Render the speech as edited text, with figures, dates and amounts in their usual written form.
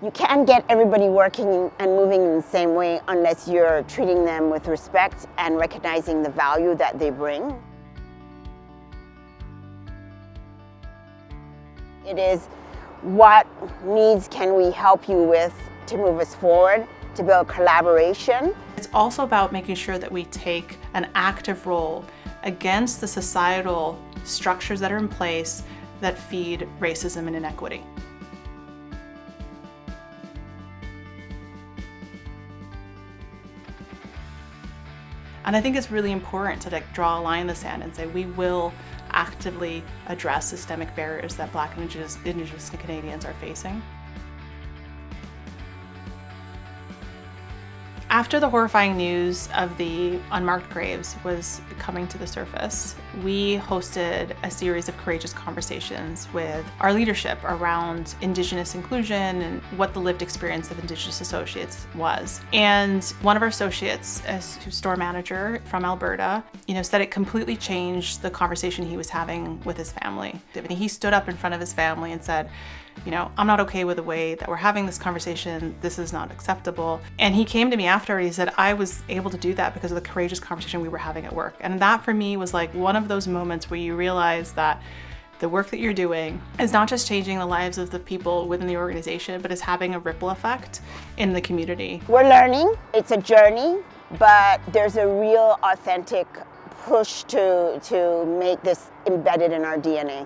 You can't get everybody working and moving in the same way unless you're treating them with respect and recognizing the value that they bring. It is what needs can we help you with to move us forward, to build collaboration. It's also about making sure that we take an active role against the societal structures that are in place that feed racism and inequity. And I think it's really important to draw a line in the sand and say we will actively address systemic barriers that Black and Indigenous Canadians are facing. After the horrifying news of the unmarked graves was coming to the surface, we hosted a series of courageous conversations with our leadership around Indigenous inclusion and what the lived experience of Indigenous associates was. And one of our associates, a store manager from Alberta, said it completely changed the conversation he was having with his family. He stood up in front of his family and said, I'm not okay with the way that we're having this conversation. This is not acceptable. And he came to me after, he said, I was able to do that because of the courageous conversation we were having at work. And that for me was like one of those moments where you realize that the work that you're doing is not just changing the lives of the people within the organization, but is having a ripple effect in the community. We're learning, it's a journey, but there's a real authentic push to make this embedded in our DNA.